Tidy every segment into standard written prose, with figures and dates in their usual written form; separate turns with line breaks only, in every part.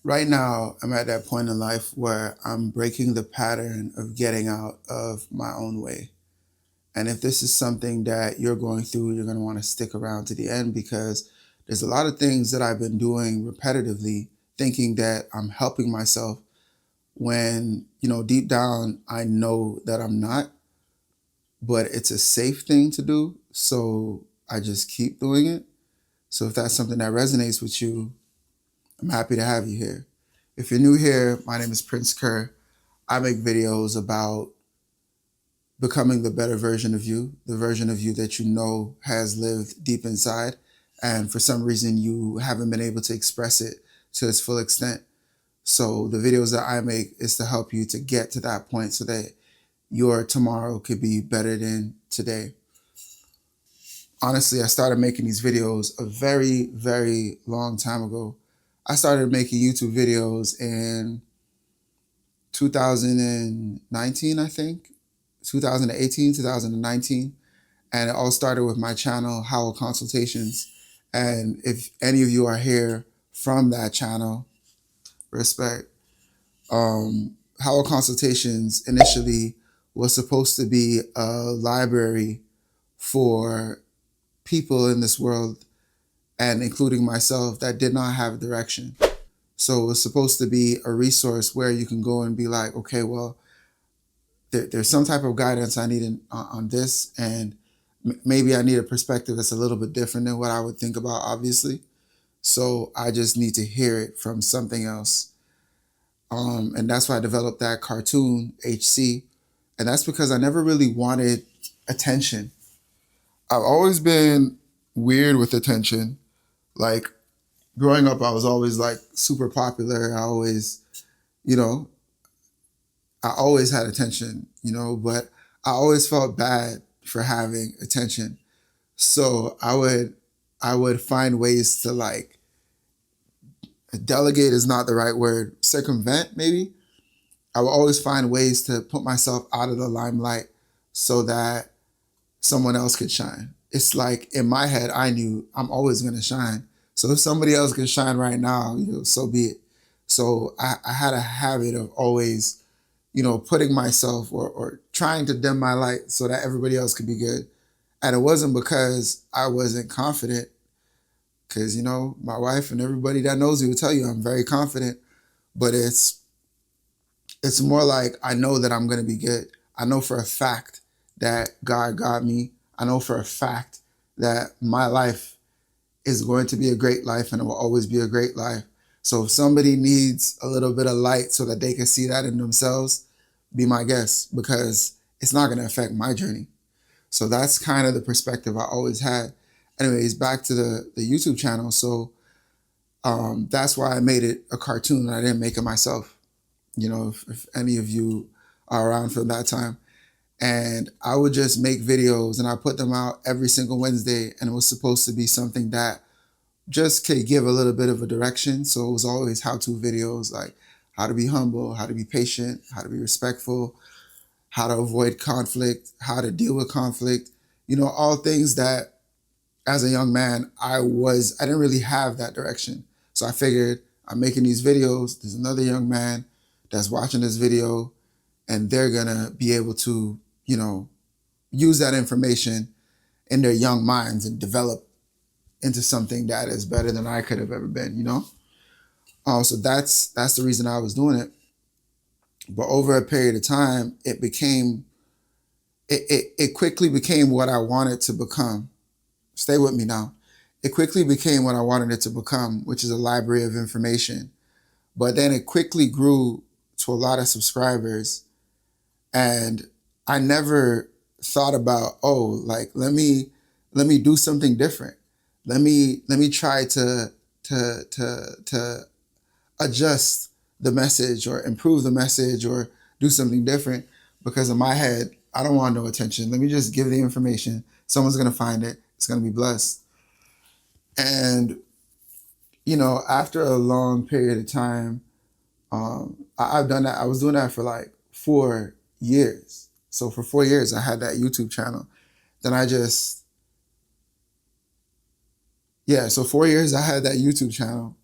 right now I'm at that point in life where I'm breaking the pattern of getting out of my own way. And if this is something that you're going through, you're going to want to stick around to the end because there's a lot of things that I've been doing repetitively, thinking that I'm helping myself when, deep down, I know that I'm not, but it's a safe thing to do. So I just keep doing it. So if that's something that resonates with you, I'm happy to have you here. If you're new here, my name is Prince KERR. I make videos about becoming the better version of you, the version of you that you know has lived deep inside. And for some reason, you haven't been able to express it to its full extent. So the videos that I make is to help you to get to that point so that your tomorrow could be better than today. Honestly, I started making these videos a very, very long time ago. I started making YouTube videos in 2019, I think, 2018, 2019. And it all started with my channel, Howell Consultations. And if any of you are here from that channel, respect. Howell Consultations initially was supposed to be a library for people in this world, and including myself, that did not have direction. So it was supposed to be a resource where you can go and be like, okay, well, there's some type of guidance I need on this, and maybe I need a perspective that's a little bit different than what I would think about, obviously. So I just need to hear it from something else. And that's why I developed that cartoon, HC. And that's because I never really wanted attention. I've always been weird with attention. Like growing up, I was always like super popular. You know, I always had attention, but I always felt bad for having attention. So I would find ways to like delegate is not the right word, circumvent maybe. I would always find ways to put myself out of the limelight so that someone else could shine. It's like in my head, I knew I'm always going to shine. So if somebody else can shine right now, so be it. So I had a habit of always, putting myself or trying to dim my light so that everybody else could be good. And it wasn't because I wasn't confident, because, my wife and everybody that knows me will tell you I'm very confident, but it's more like I know that I'm going to be good. I know for a fact that God got me. I know for a fact that my life is going to be a great life and it will always be a great life. So if somebody needs a little bit of light so that they can see that in themselves, be my guest, because it's not going to affect my journey. So that's kind of the perspective I always had. Anyways, back to the YouTube channel. So that's why I made it a cartoon and I didn't make it myself. If any of you are around from that time. And I would just make videos and I put them out every single Wednesday. And it was supposed to be something that just could give a little bit of a direction. So it was always how-to videos, like how to be humble, how to be patient, how to be respectful, how to avoid conflict, how to deal with conflict, all things that as a young man, I didn't really have that direction. So I figured I'm making these videos. There's another young man that's watching this video and they're gonna be able to, use that information in their young minds and develop into something that is better than I could have ever been, So that's the reason I was doing it. But over a period of time, it quickly became what I wanted to become. Stay with me now. It quickly became what I wanted it to become, which is a library of information. But then it quickly grew to a lot of subscribers. And I never thought about, like, let me do something different. Let me try to adjust the message or improve the message or do something different, because in my head, I don't want no attention. Let me just give the information. Someone's going to find it. It's going to be blessed. And, after a long period of time, I've done that. I was doing that for like 4 years. So for 4 years, I had that YouTube channel. Then so 4 years I had that YouTube channel.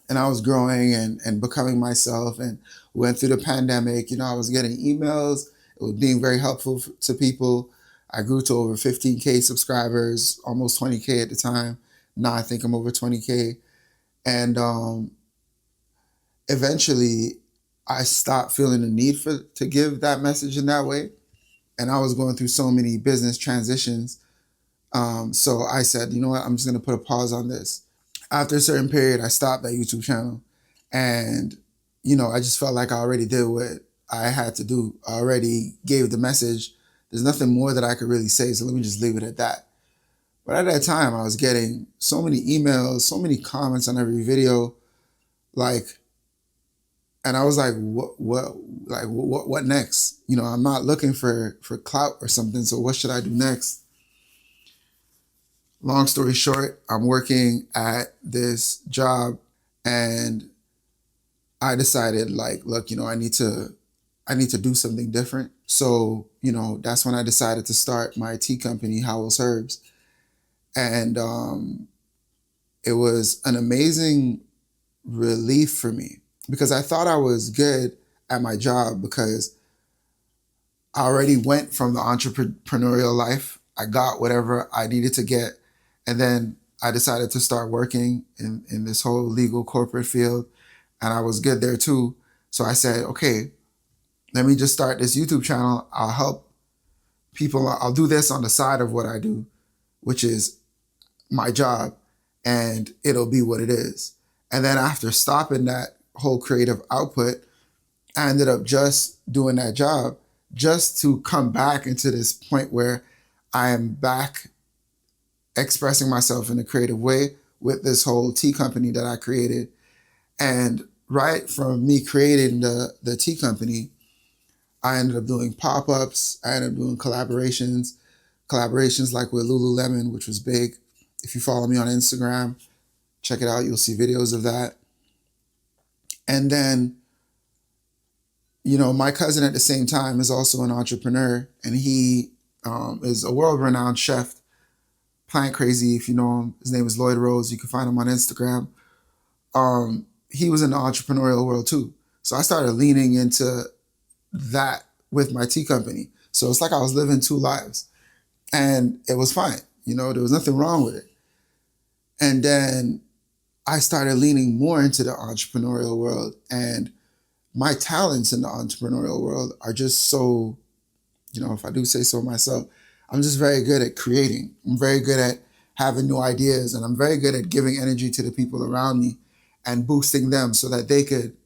and I was growing and becoming myself, and went through the pandemic. I was getting emails. It was being very helpful to people. I grew to over 15K subscribers, almost 20K at the time. Now I think I'm over 20K. And eventually I stopped feeling the need to give that message in that way. And I was going through so many business transitions. So I said, you know what, I'm just going to put a pause on this. After a certain period, I stopped that YouTube channel. And, I just felt like I already did what I had to do. I already gave the message. There's nothing more that I could really say. So let me just leave it at that. But at that time, I was getting so many emails, so many comments on every video, like, and I was like, what next? I'm not looking for clout or something. So what should I do next? Long story short, I'm working at this job, and I decided, like, look, I need to do something different. So, that's when I decided to start my tea company, Howell's Herbs. And it was an amazing relief for me because I thought I was good at my job because I already went from the entrepreneurial life. I got whatever I needed to get. And then I decided to start working in this whole legal corporate field. And I was good there too. So I said, okay, let me just start this YouTube channel. I'll help people. I'll do this on the side of what I do, which is my job, and it'll be what it is. And then after stopping that whole creative output, I ended up just doing that job just to come back into this point where I am back expressing myself in a creative way with this whole tea company that I created. And right from me creating the tea company, I ended up doing pop-ups. I ended up doing collaborations like with Lululemon, which was big. If you follow me on Instagram, check it out. You'll see videos of that. And then, my cousin at the same time is also an entrepreneur, and he is a world-renowned chef, Plant Crazy, if you know him. His name is Lloyd Rose. You can find him on Instagram. He was in the entrepreneurial world too. So I started leaning into that with my tea company. So it's like I was living two lives, and it was fine. There was nothing wrong with it. And then I started leaning more into the entrepreneurial world, and my talents in the entrepreneurial world are just so, if I do say so myself, I'm just very good at creating. I'm very good at having new ideas, and I'm very good at giving energy to the people around me and boosting them so that they could,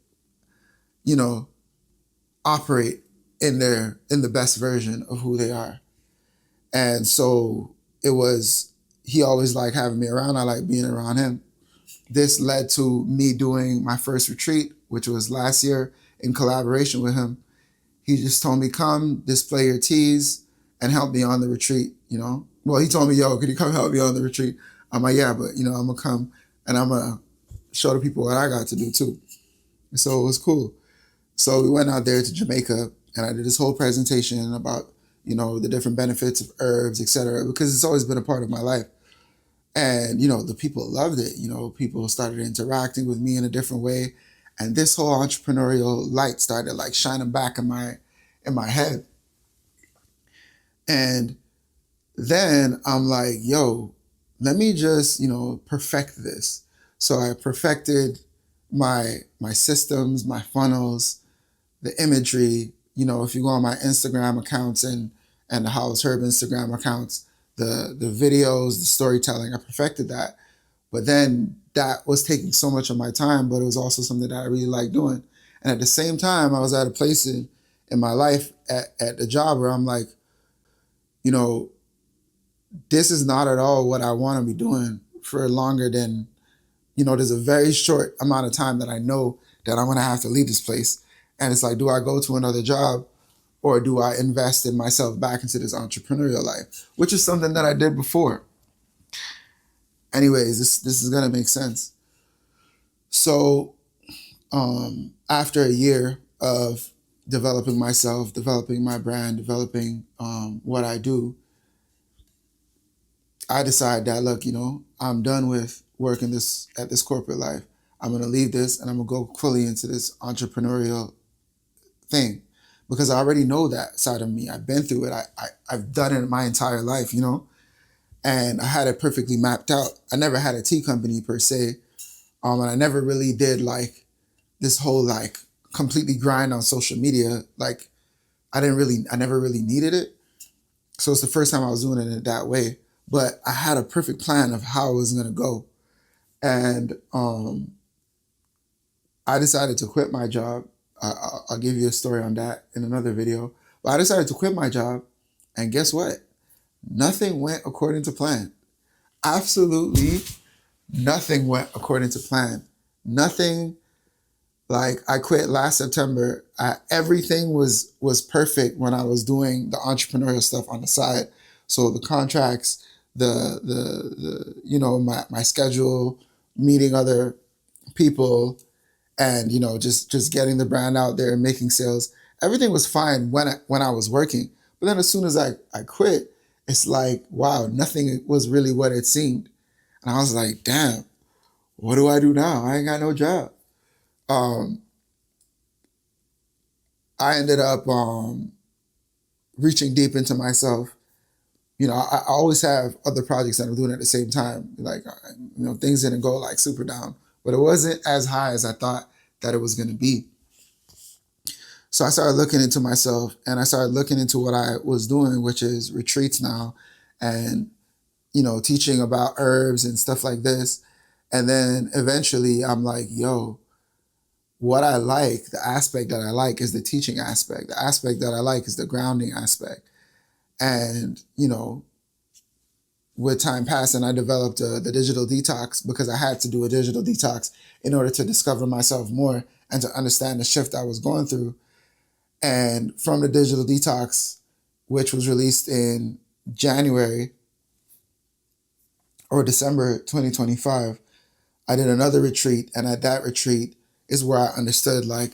operate in the best version of who they are. And so he always liked having me around. I like being around him. This led to me doing my first retreat, which was last year in collaboration with him. He just told me, come display your teas and help me on the retreat, Well, he told me, yo, could you come help me on the retreat? I'm like, yeah, but, I'm going to come and I'm going to show the people what I got to do too. And so it was cool. So we went out there to Jamaica, and I did this whole presentation about, the different benefits of herbs, et cetera, because it's always been a part of my life. And, the people loved it. People started interacting with me in a different way. And this whole entrepreneurial light started like shining back in my head. And then I'm like, yo, let me just, perfect this. So I perfected my systems, my funnels, the imagery. If you go on my Instagram accounts and the Howell's Herb Instagram accounts, the videos, the storytelling, I perfected that. But then that was taking so much of my time, but it was also something that I really liked doing. And at the same time, I was at a place in my life at the job where I'm like, this is not at all what I want to be doing for longer than, there's a very short amount of time that I know that I'm going to have to leave this place. And it's like, do I go to another job, or do I invest in myself back into this entrepreneurial life, which is something that I did before. Anyways, this is going to make sense. So after a year of developing myself, developing my brand, developing what I do, I decided that, look, I'm done with working at this corporate life. I'm going to leave this and I'm going to go fully into this entrepreneurial thing because I already know that side of me. I've been through it. I've done it my entire life, you know, and I had it perfectly mapped out. I never had a tea company per se. And I never really did like this whole like completely grind on social media. Like I never really needed it. So it's the first time I was doing it in that way. But I had a perfect plan of how it was going to go. And I decided to quit my job. I'll give you a story on that in another video. But I decided to quit my job. And guess what? Nothing went according to plan. Absolutely nothing went according to plan. Nothing. Like I quit last September. Everything was perfect when I was doing the entrepreneurial stuff on the side. So the contracts, the you know, my schedule, meeting other people, and you know, just getting the brand out there and making sales. Everything was fine when I was working. But then as soon as I quit, it's like, wow, nothing was really what it seemed. And I was like, damn, what do I do now? I ain't got no job. I ended up reaching deep into myself. You know, I always have other projects that I'm doing at the same time. Like, you know, things didn't go like super down, but it wasn't as high as I thought that it was going to be. So I started looking into myself and I started looking into what I was doing, which is retreats now and, you know, teaching about herbs and stuff like this. And then eventually I'm like, yo, what I like, the aspect that I like is the teaching aspect. The aspect that I like is the grounding aspect. And, you know, with time passing, I developed the digital detox because I had to do a digital detox in order to discover myself more and to understand the shift I was going through. And from the digital detox, which was released in January or December 2025, I did another retreat. And at that retreat is where I understood like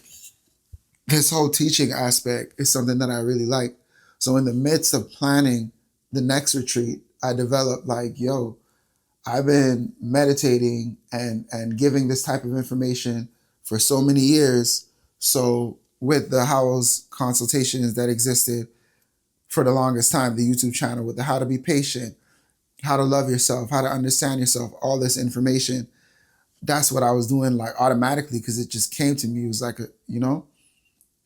this whole teaching aspect is something that I really like. So in the midst of planning the next retreat, I developed like, yo, I've been meditating and giving this type of information for so many years. So with the Howells consultations that existed for the longest time, the YouTube channel with the how to be patient, how to love yourself, how to understand yourself, all this information, that's what I was doing like automatically because it just came to me. It was like, you know,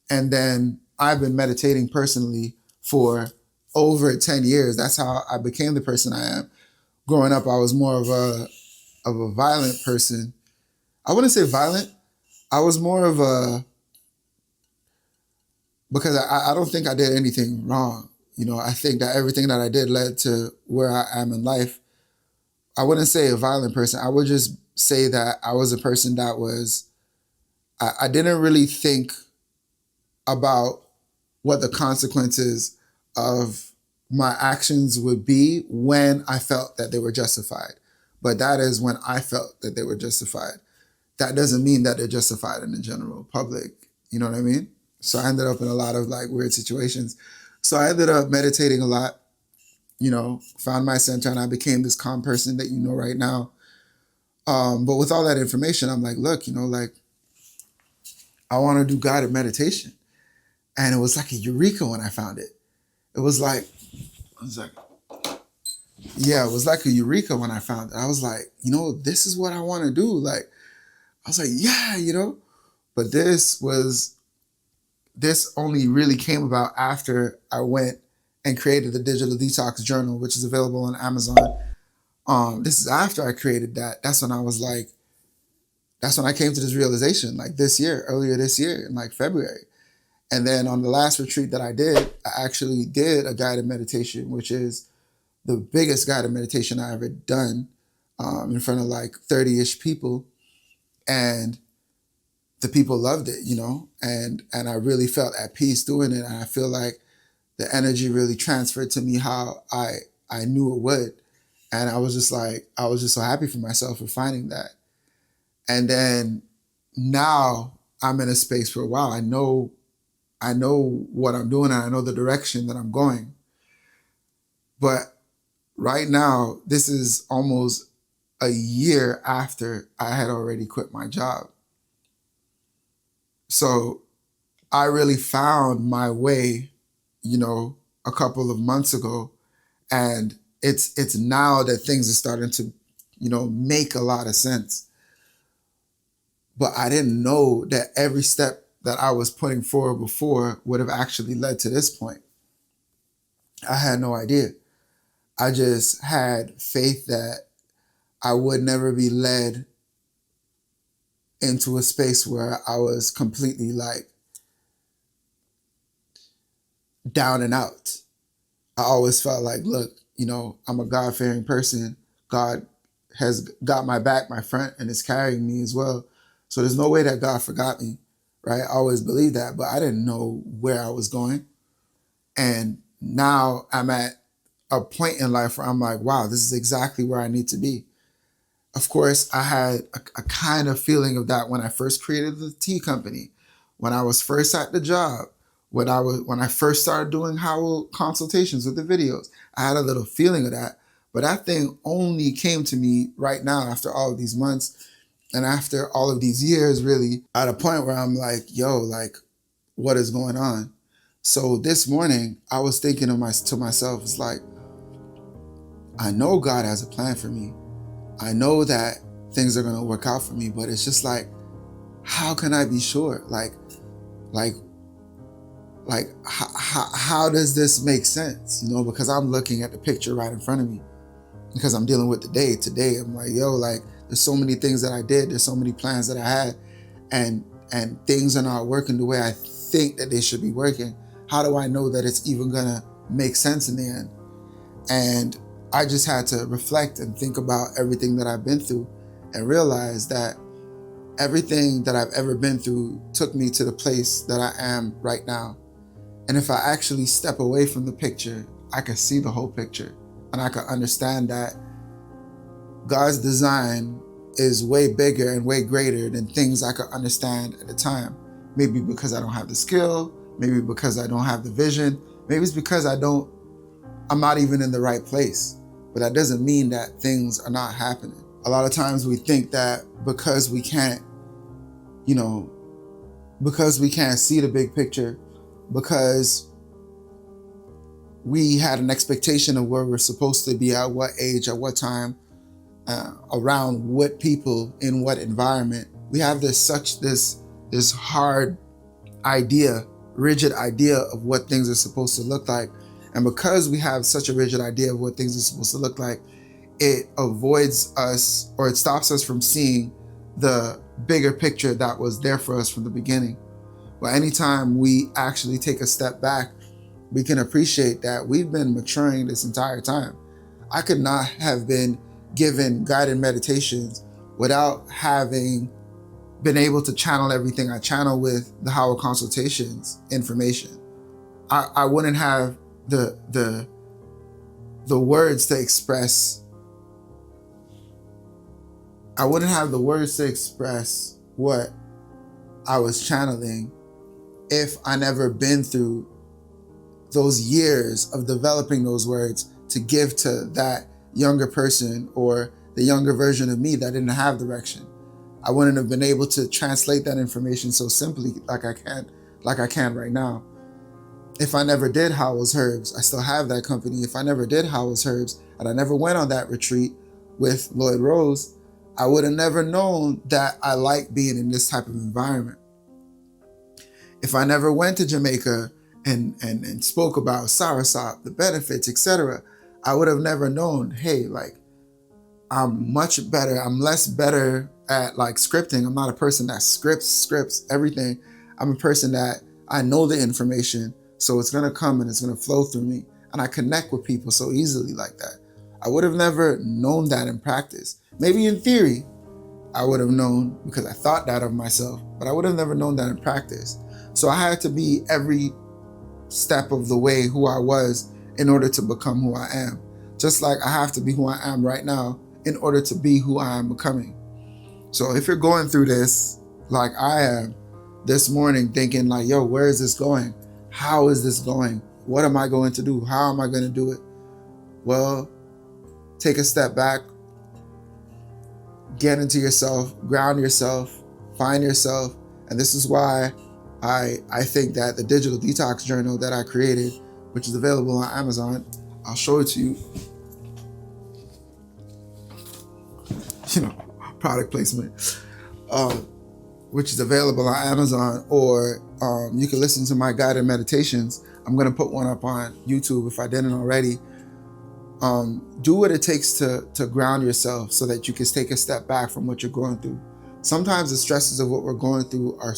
and then I've been meditating personally for over 10 years. That's how I became the person I am. Growing up, I was more of a violent person. I wouldn't say violent. I was more of a, because I don't think I did anything wrong. You know, I think that everything that I did led to where I am in life. I wouldn't say a violent person. I would just say that I was a person that was, I didn't really think about what the consequences of my actions would be when I felt that they were justified. But that is when I felt that they were justified. That doesn't mean that they're justified in the general public. You know what I mean? So I ended up in a lot of like weird situations. So I ended up meditating a lot, you know, found my center and I became this calm person that you know right now. But with all that information, I'm like, look, you know, like I want to do guided meditation. And it was like a eureka when I found it. It was like, yeah, it was like a eureka when I found it. I was like, you know, this is what I want to do. Like, I was like, yeah, you know, but this only really came about after I went and created the Digital Detox Journal, which is available on Amazon. This is after I created that. That's when I was like, that's when I came to this realization, like earlier this year in like February. And then on the last retreat that I did, I actually did a guided meditation, which is the biggest guided meditation I ever done in front of like 30-ish people. And the people loved it, you know, and I really felt at peace doing it. And I feel like the energy really transferred to me how I knew it would. And I was just so happy for myself for finding that. And then now I'm in a space where, wow, I know what I'm doing and I know the direction that I'm going. But right now, this is almost a year after I had already quit my job. So I really found my way, a couple of months ago. And it's now that things are starting to, make a lot of sense. But I didn't know that every step that I was putting forward before would have actually led to this point. I had no idea. I just had faith that I would never be led into a space where I was completely like down and out. I always felt like, look, I'm a God-fearing person. God has got my back, my front, and is carrying me as well. So there's no way that God forgot me, right? I always believed that, but I didn't know where I was going. And now I'm at a point in life where I'm like, wow, this is exactly where I need to be. Of course, I had a kind of feeling of that when I first created the tea company, when I was first at the job, when I first started doing Howell consultations with the videos. I had a little feeling of that, but that thing only came to me right now after all of these months and after all of these years, really at a point where I'm like, yo, like, what is going on? So this morning I was thinking to myself, it's like, I know God has a plan for me. I know that things are going to work out for me, but it's just like, how can I be sure? How does this make sense? Because I'm looking at the picture right in front of me, because I'm dealing with the day today. I'm like, yo, like, there's so many things that I did. There's so many plans that I had, and things are not working the way I think that they should be working. How do I know that it's even going to make sense in the end? And I just had to reflect and think about everything that I've been through and realize that everything that I've ever been through took me to the place that I am right now. And if I actually step away from the picture, I can see the whole picture, and I can understand that God's design is way bigger and way greater than things I could understand at the time. Maybe because I don't have the skill, maybe because I don't have the vision, maybe it's because I'm not even in the right place. But that doesn't mean that things are not happening. A lot of times we think that because we can't see the big picture, because we had an expectation of where we're supposed to be at what age, at what time, around what people, in what environment, we have this hard idea, rigid idea of what things are supposed to look like. And because we have such a rigid idea of what things are supposed to look like, it avoids us, or it stops us from seeing the bigger picture that was there for us from the beginning. But anytime we actually take a step back, we can appreciate that we've been maturing this entire time. I could not have been given guided meditations without having been able to channel everything I channel with the Howell consultations information. I wouldn't have the words to express. I wouldn't have the words to express what I was channeling if I never been through those years of developing those words to give to that younger person or the younger version of me that didn't have direction. I wouldn't have been able to translate that information so simply like I can right now. If I never did Howell's Herbs, I still have that company. If I never did Howell's Herbs and I never went on that retreat with Lloyd Rose, I would have never known that I like being in this type of environment. If I never went to Jamaica and spoke about soursop, the benefits, etc., I would have never known, hey, like, I'm much better. I'm less better at like scripting. I'm not a person that scripts everything. I'm a person that I know the information, so it's gonna come and it's gonna flow through me. And I connect with people so easily like that. I would have never known that in practice. Maybe in theory, I would have known because I thought that of myself, but I would have never known that in practice. So I had to be every step of the way who I was in order to become who I am. Just like I have to be who I am right now in order to be who I am becoming. So if you're going through this, like I am this morning, thinking like, yo, where is this going? How is this going? What am I going to do? How am I going to do it? Well, take a step back, get into yourself, ground yourself, find yourself. And this is why I think that the digital detox journal that I created, which is available on Amazon, I'll show it to you. You know, product placement, which is available on Amazon, or you can listen to my guided meditations. I'm gonna put one up on YouTube if I didn't already. Do what it takes to ground yourself so that you can take a step back from what you're going through. Sometimes the stresses of what we're going through are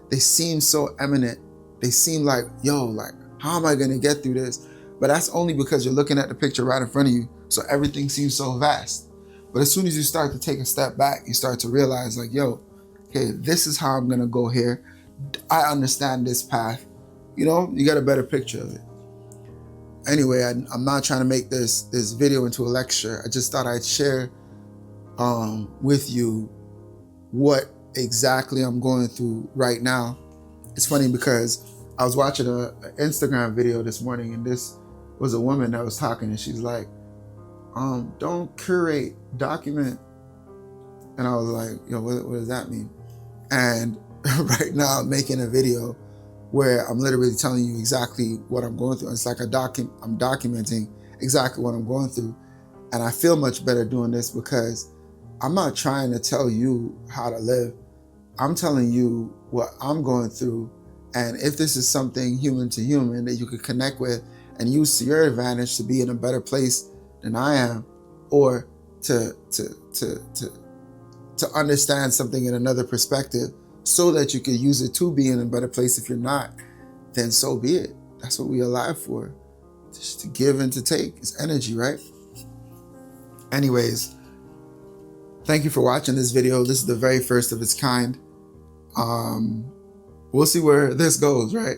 they seem so eminent. They seem like, yo, like, how am I gonna get through this? But that's only because you're looking at the picture right in front of you. So everything seems so vast. But as soon as you start to take a step back, you start to realize like, yo, okay, this is how I'm gonna go here. I understand this path. You know, you got a better picture of it. Anyway, I'm not trying to make this video into a lecture. I just thought I'd share with you what exactly I'm going through right now. It's funny because I was watching an Instagram video this morning, and this was a woman that was talking, and she's like, don't curate, document. And I was like, yo, what does that mean? And right now I'm making a video where I'm literally telling you exactly what I'm going through. It's like I'm documenting exactly what I'm going through. And I feel much better doing this because I'm not trying to tell you how to live. I'm telling you what I'm going through. And if this is something human to human that you could connect with and use to your advantage to be in a better place than I am, or to understand something in another perspective so that you could use it to be in a better place if you're not, then so be it. That's what we're alive for. Just to give and to take. It's energy, right? Anyways, thank you for watching this video. This is the very first of its kind. We'll see where this goes, right?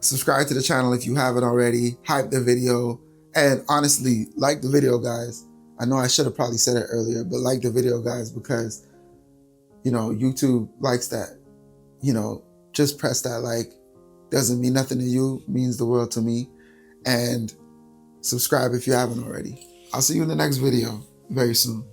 Subscribe to the channel if you haven't already. Hype the video. And honestly, like the video, guys. I know I should have probably said it earlier, but like the video, guys, because, you know, YouTube likes that. You know, just press that like. Doesn't mean nothing to you, means the world to me. And subscribe if you haven't already. I'll see you in the next video very soon.